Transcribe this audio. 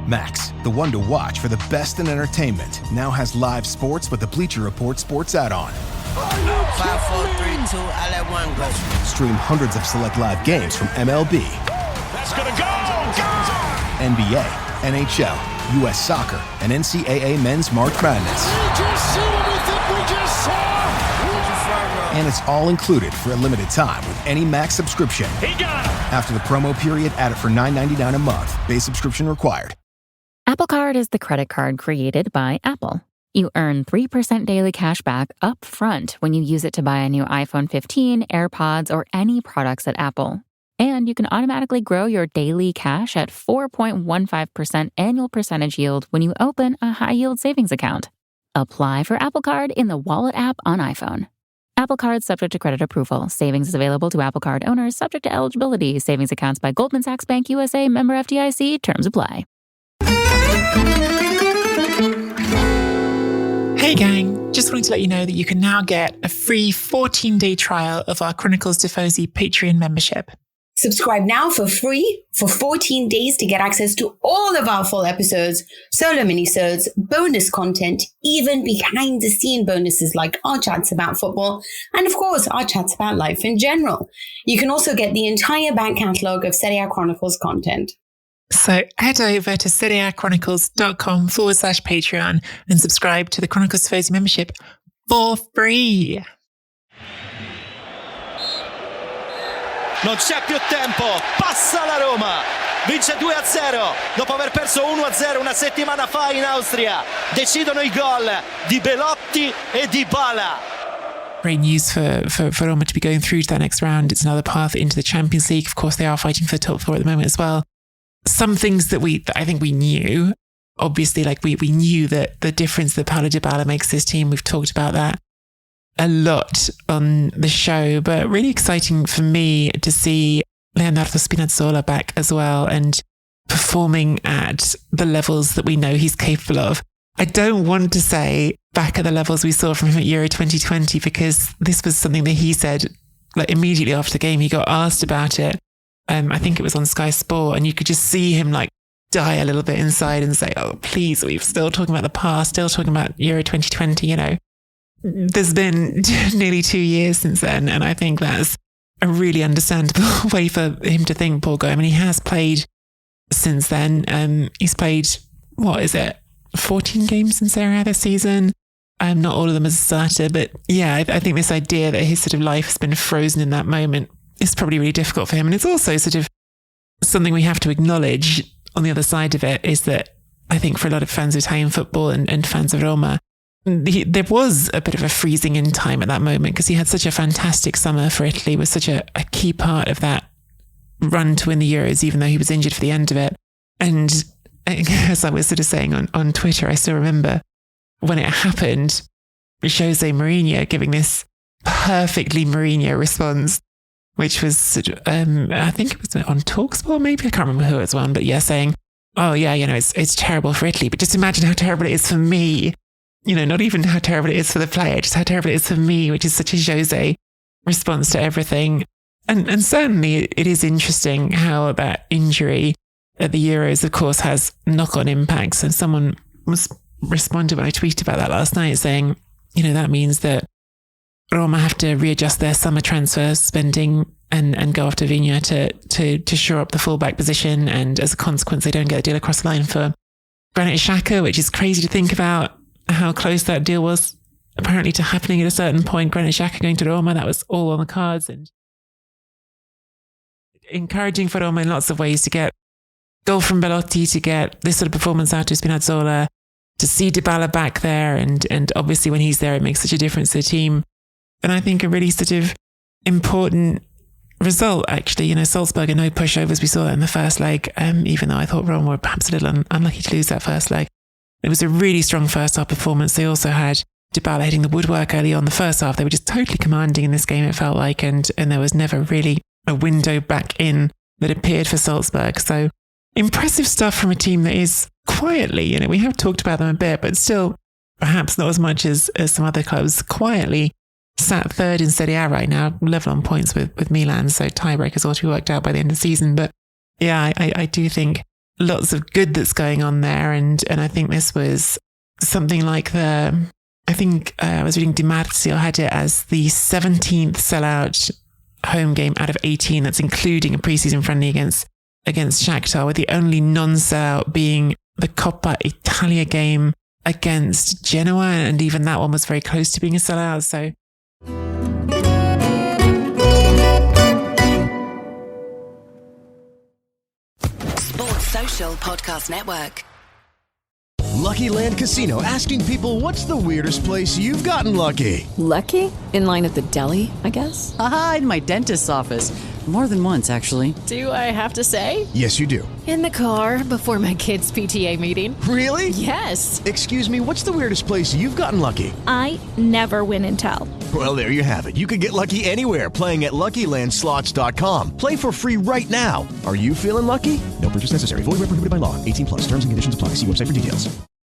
Max, the one to watch for the best in entertainment, now has live sports with the Bleacher Report sports add-on. 5, 4, 3, 2, I let one go. Stream hundreds of select live games from MLB. That's gonna go! NBA, NHL, U.S. Soccer, and NCAA Men's March Madness. We just see what we think we just saw! And it's all included for a limited time with any Max subscription. He got him! After the promo period, add it for $9.99 a month. Base subscription required. Apple Card is the credit card created by Apple. You earn 3% daily cash back up front when you use it to buy a new iPhone 15, AirPods, or any products at Apple. And you can automatically grow your daily cash at 4.15% annual percentage yield when you open a high-yield savings account. Apply for Apple Card in the Wallet app on iPhone. Apple Card subject to credit approval. Savings is available to Apple Card owners subject to eligibility. Savings accounts by Goldman Sachs Bank USA, member FDIC. Terms apply. Hey gang, just wanted to let you know that you can now get a free 14-day trial of our Chronicles Tifosi Patreon membership. Subscribe now for free for 14 days to get access to all of our full episodes, solo minisodes, bonus content, even behind the scene bonuses like our chats about football, and of course our chats about life in general. You can also get the entire back catalogue of Serie Chronicles content. So head over to seriechronicles.com/Patreon and subscribe to the Chronicles Tifosi membership for free. Non c'è più tempo, passa la Roma, vince 2-0 dopo aver perso 1-0 una settimana fa in Austria. Decidono i gol di Belotti e Dybala. Great news for Roma to be going through to that next round. It's another path into the Champions League. Of course, they are fighting for the top four at the moment as well. Some things that I think we knew, obviously, like we knew that the difference that Paulo Dybala makes this team. We've talked about that a lot on the show, but really exciting for me to see Leonardo Spinazzola back as well and performing at the levels that we know he's capable of. I don't want to say back at the levels we saw from him at Euro 2020, because this was something that he said like immediately after the game. He got asked about it. I think it was on Sky Sport, and you could just see him like die a little bit inside and say, oh, please, we're still talking about the past, still talking about Euro 2020, you know. There's been nearly 2 years since then, and I think that's a really understandable way for him to think, poor guy. I mean, he has played since then. He's played, 14 games in Serie A this season. Not all of them as a starter, but yeah, I think this idea that his sort of life has been frozen in that moment is probably really difficult for him. And it's also sort of something we have to acknowledge on the other side of it, is that I think for a lot of fans of Italian football and fans of Roma, there was a bit of a freezing in time at that moment, because he had such a fantastic summer for Italy, was such a key part of that run to win the Euros, even though he was injured for the end of it. And as I was sort of saying on Twitter, I still remember when it happened, Jose Mourinho giving this perfectly Mourinho response, which was sort of, I think it was on TalkSport, maybe, I can't remember who it was on, but yeah, saying, oh yeah, you know, it's terrible for Italy, but just imagine how terrible it is for me. You know, not even how terrible it is for the player, just how terrible it is for me, which is such a Jose response to everything. And certainly it is interesting how that injury at the Euros, of course, has knock-on impacts. And someone responded when I tweeted about that last night, saying, you know, that means that Roma have to readjust their summer transfer spending and go after Vigna to shore up the fullback position. And as a consequence, they don't get a deal across the line for Granit Xhaka, which is crazy to think about how close that deal was apparently to happening at a certain point. Granit Xhaka going to Roma, that was all on the cards, and encouraging for Roma in lots of ways to get goal from Belotti, to get this sort of performance out of Spinazzola, to see Dybala back there. And obviously when he's there, it makes such a difference to the team. And I think a really sort of important result, actually. You know, Salzburg are no pushovers. We saw that in the first leg, even though I thought Roma were perhaps a little unlucky to lose that first leg. It was a really strong first half performance. They also had Dybala hitting the woodwork early on the first half. They were just totally commanding in this game, it felt like, and there was never really a window back in that appeared for Salzburg. So impressive stuff from a team that is quietly, you know, we have talked about them a bit, but still perhaps not as much as some other clubs, quietly sat third in Serie A right now, level on points with Milan. So tiebreakers ought to be worked out by the end of the season. But yeah, I do think lots of good that's going on there. And I think this was something like I was reading Di Marzio had it as the 17th sellout home game out of 18. That's including a preseason friendly against Shakhtar, with the only non-sellout being the Coppa Italia game against Genoa. And even that one was very close to being a sellout. So Sports Social Podcast Network. Lucky Land Casino, asking people, what's the weirdest place you've gotten lucky? Lucky? In line at the deli, I guess? Aha, in my dentist's office. More than once, actually. Do I have to say? Yes, you do. In the car before my kids' PTA meeting. Really? Yes. Excuse me, what's the weirdest place you've gotten lucky? I never win and tell. Well, there you have it. You can get lucky anywhere, playing at LuckyLandSlots.com. Play for free right now. Are you feeling lucky? No purchase necessary. Void where prohibited by law. 18+. Terms and conditions apply. See website for details.